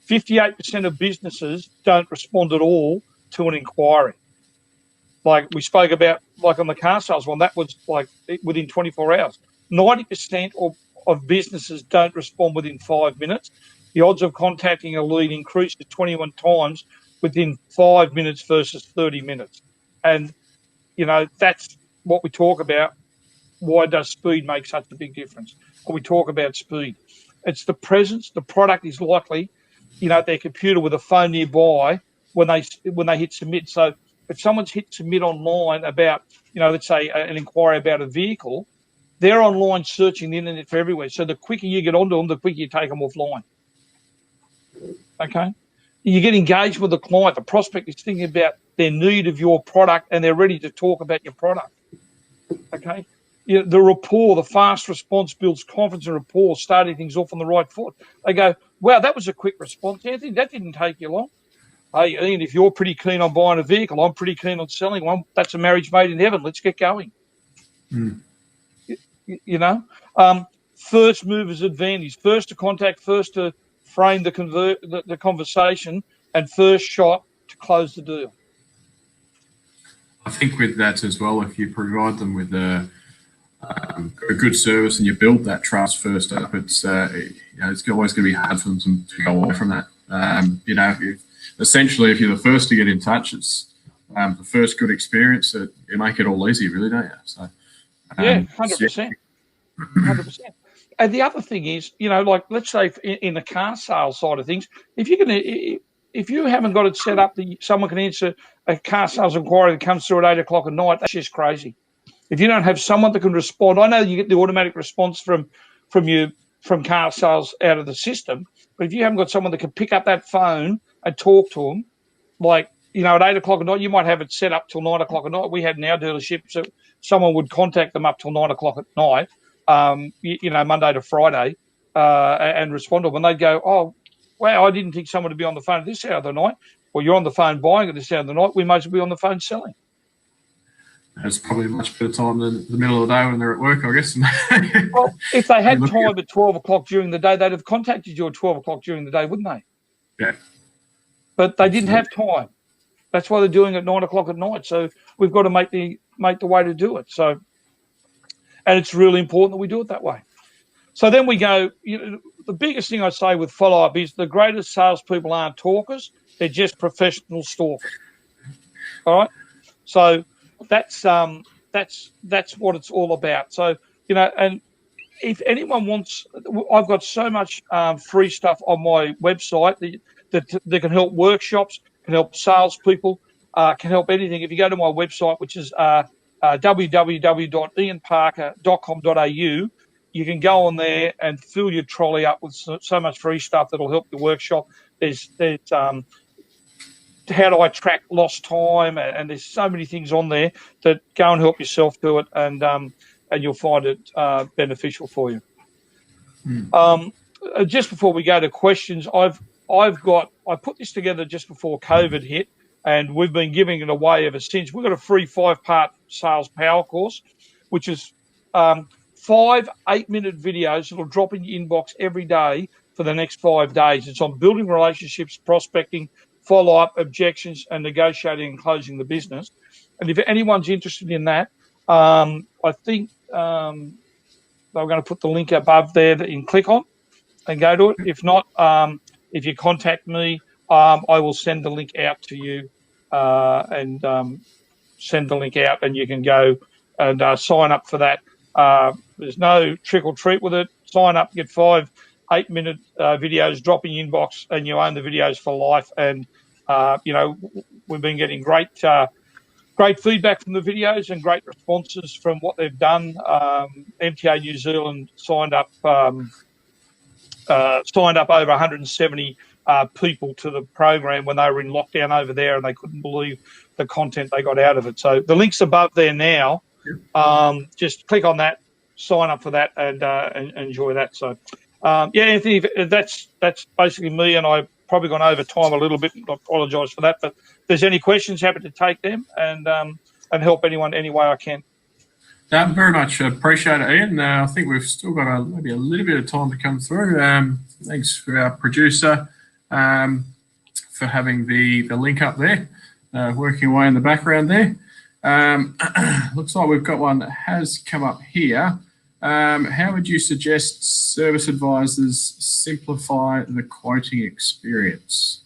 [SPEAKER 2] 58% of businesses don't respond at all to an inquiry. Like we spoke about, like on the car sales one, that was like within 24 hours. 90% of businesses don't respond within 5 minutes. The odds of contacting a lead increased to 21 times within 5 minutes versus 30 minutes. And, you know, that's what we talk about. Why does speed make such a big difference? When we talk about speed, it's the presence. The product is likely, you know, their computer with a phone nearby when they hit submit. So if someone's hit submit online about, you know, let's say an inquiry about a vehicle, they're online searching the internet for everywhere. So the quicker you get onto them, the quicker you take them offline. Okay, you get engaged with the client. The prospect is thinking about their need of your product, and they're ready to talk about your product. Okay. You know, the rapport, the fast response builds confidence and rapport, starting things off on the right foot. They go, wow, that was a quick response, Anthony. That didn't take you long. Hey, Ian, if you're pretty keen on buying a vehicle, I'm pretty keen on selling one. That's a marriage made in heaven. Let's get going. You know, first mover's advantage, first to contact, first to frame the conversation, and first shot to close the deal.
[SPEAKER 1] I think with that as well, if you provide them with a good service and you build that trust first up, it's it's always going to be hard for them to go away from that. Essentially, if you're the first to get in touch, it's the first good experience. You make it all easy, really, don't you? So
[SPEAKER 2] yeah, 100%, 100%. And the other thing is, you know, like let's say in the car sales side of things, if you haven't got it set up that someone can answer a car sales inquiry that comes through at 8 o'clock at night, that's just crazy. If you don't have someone that can respond, I know you get the automatic response from car sales out of the system, but if you haven't got someone that can pick up that phone and talk to them, like, you know, at 8 o'clock at night, you might have it set up till 9 o'clock at night. We had in our dealership, so someone would contact them up till 9 o'clock at night, Monday to Friday, and respond to them. And they'd go, oh, wow, I didn't think someone would be on the phone at this hour of the night. Well, you're on the phone buying at this hour of the night. We might as well be on the phone selling.
[SPEAKER 1] It's probably a much better time than the middle of the day when they're at work, I guess.
[SPEAKER 2] Well, if they had time at 12 o'clock during the day, they'd have contacted you at 12 o'clock during the day, wouldn't they?
[SPEAKER 1] Yeah.
[SPEAKER 2] But they didn't have time. That's why they're doing it at 9 o'clock at night. So we've got to make the way to do it. So, and it's really important that we do it that way. So then we go, you know, the biggest thing I say with follow-up is the greatest salespeople aren't talkers. They're just professional stalkers. All right. So that's what it's all about. So, you know, and if anyone wants, I've got so much free stuff on my website that can help workshops, can help salespeople, can help anything. If you go to my website, which is www.ianparker.com.au, you can go on there and fill your trolley up with so much free stuff that'll help your workshop. There's how do I track lost time, and there's so many things on there that go and help yourself do it, and you'll find it beneficial for you. Just before we go to questions, I put this together just before COVID hit, and we've been giving it away ever since. We've got a free 5-part sales power course, which is 5 8-minute videos that'll drop in your inbox every day for the next 5 days. It's on building relationships, prospecting, follow-up, objections, and negotiating and closing the business. And if anyone's interested in that, I think I'm going to put the link above there that you can click on and go to it. If not, if you contact me, I will send the link out to you and send the link out, and you can go and sign up for that. There's no trick or treat with it. Sign up, get 5 8-minute videos, drop in your inbox, and you own the videos for life. And we've been getting great feedback from the videos and great responses from what they've done. MTA New Zealand signed up over 170 people to the program when they were in lockdown over there, and they couldn't believe the content they got out of it. So the link's above there now. Just click on that, sign up for that, and enjoy that. So, Anthony, that's basically me, and I've probably gone over time a little bit. I apologise for that, but if there's any questions, happy to take them and help anyone any way I can.
[SPEAKER 1] Very much appreciate it, Ian. I think we've still got maybe a little bit of time to come through. Thanks for our producer for having the link up there, working away in the background there. Looks like we've got one that has come up here. How would you suggest service advisors simplify the quoting experience?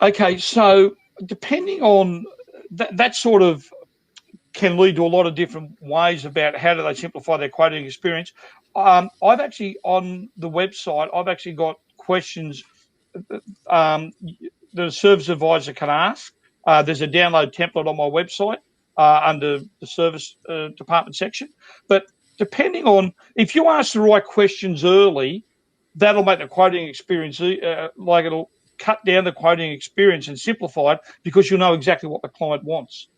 [SPEAKER 2] Okay, so depending on that sort of can lead to a lot of different ways about how do they simplify their quoting experience. I've actually, on the website, I've actually got questions that a service advisor can ask. There's a download template on my website under the service department section. But depending on, if you ask the right questions early, that'll make the quoting experience, it'll cut down the quoting experience and simplify it because you'll know exactly what the client wants.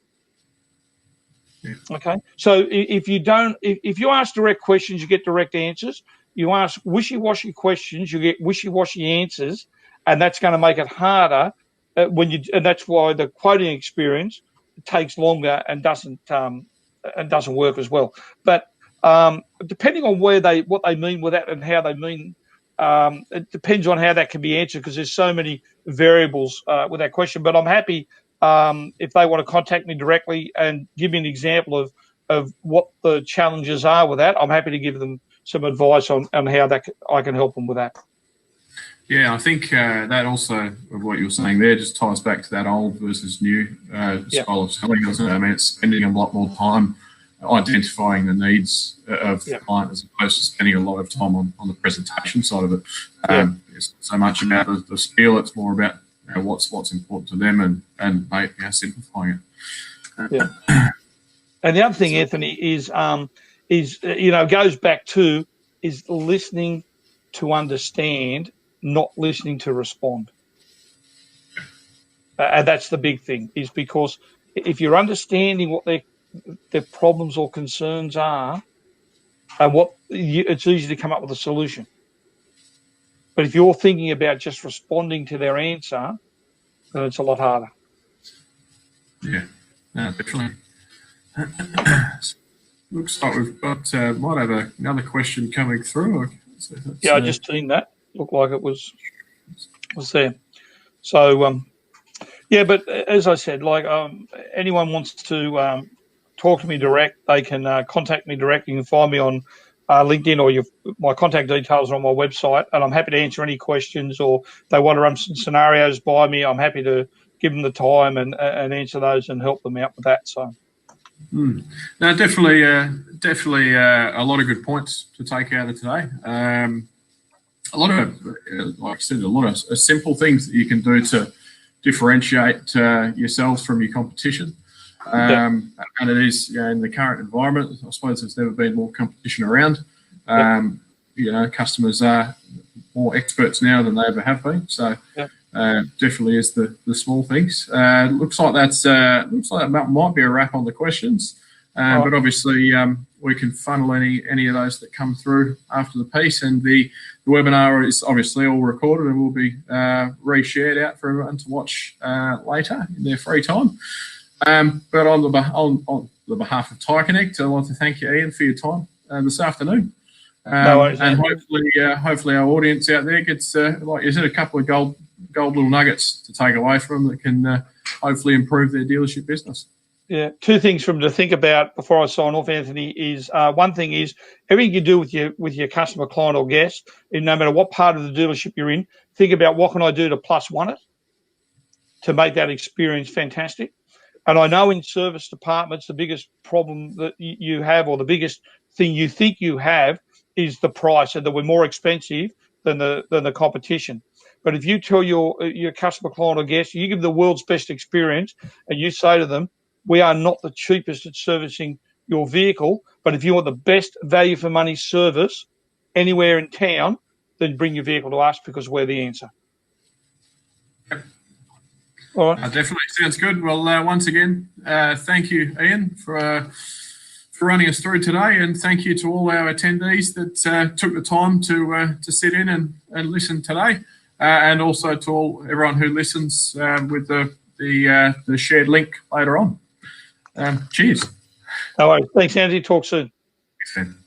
[SPEAKER 2] Yeah. Okay, so if you ask direct questions, you get direct answers. You ask wishy-washy questions, you get wishy-washy answers, and that's going to make it harder and that's why the quoting experience takes longer and doesn't work as well. But depending on what they mean with that and how they mean, it depends on how that can be answered because there's so many variables with that question. But I'm happy. If they want to contact me directly and give me an example of what the challenges are with that, I'm happy to give them some advice on how I can help them with that.
[SPEAKER 1] Yeah, I think that also, of what you're saying there, just ties back to that old versus new style of selling, doesn't it? I mean, it's spending a lot more time identifying the needs of the client as opposed to spending a lot of time on the presentation side of it. It's not so much about the spiel, it's more about what's important to them and simplifying it.
[SPEAKER 2] And the other thing, Anthony, is goes back to is listening to understand, not listening to respond. And that's the big thing, is because if you're understanding what their problems or concerns are, and it's easy to come up with a solution. But if you're thinking about just responding to their answer, then it's a lot harder.
[SPEAKER 1] Yeah, definitely. Looks like we've got might have another question coming through. So
[SPEAKER 2] I just seen that. Looked like it was there. So but as I said, like anyone wants to talk to me direct, they can contact me direct. You can find me on LinkedIn, or my contact details are on my website, and I'm happy to answer any questions, or if they want to run some scenarios by me, I'm happy to give them the time and answer those and help them out with that. So,
[SPEAKER 1] no, definitely a lot of good points to take out of today. A lot of, like I said, a lot of simple things that you can do to differentiate yourselves from your competition. And it is, in the current environment, I suppose there's never been more competition around. Customers are more experts now than they ever have been. So definitely is the small things. Looks like that might be a wrap on the questions. But obviously we can funnel any of those that come through after the piece, and the webinar is obviously all recorded and will be re-shared out for everyone to watch later in their free time. But on the behalf of TyreConnect, I want to thank you, Ian, for your time this afternoon.
[SPEAKER 2] No worries,
[SPEAKER 1] and
[SPEAKER 2] Anthony.
[SPEAKER 1] hopefully our audience out there gets, like you said, a couple of gold little nuggets to take away from them that can hopefully improve their dealership business.
[SPEAKER 2] Yeah, two things for them to think about before I sign off, Anthony, is one thing is everything you do with your customer, client or guest, and no matter what part of the dealership you're in, think about what can I do to plus one it to make that experience fantastic. And I know in service departments, the biggest problem that you have, or the biggest thing you think you have, is the price, and that we're more expensive than the competition. But if you tell your customer, client, or guest, you give the world's best experience, and you say to them, "We are not the cheapest at servicing your vehicle, but if you want the best value for money service anywhere in town, then bring your vehicle to us because we're the answer." All right.
[SPEAKER 1] Definitely sounds good. Well, once again, thank you, Ian, for running us through today, and thank you to all our attendees that took the time to sit in and listen today, and also to everyone who listens with the shared link later on. Cheers.
[SPEAKER 2] All right. Thanks, Andy. Talk soon.
[SPEAKER 1] Thanks, then.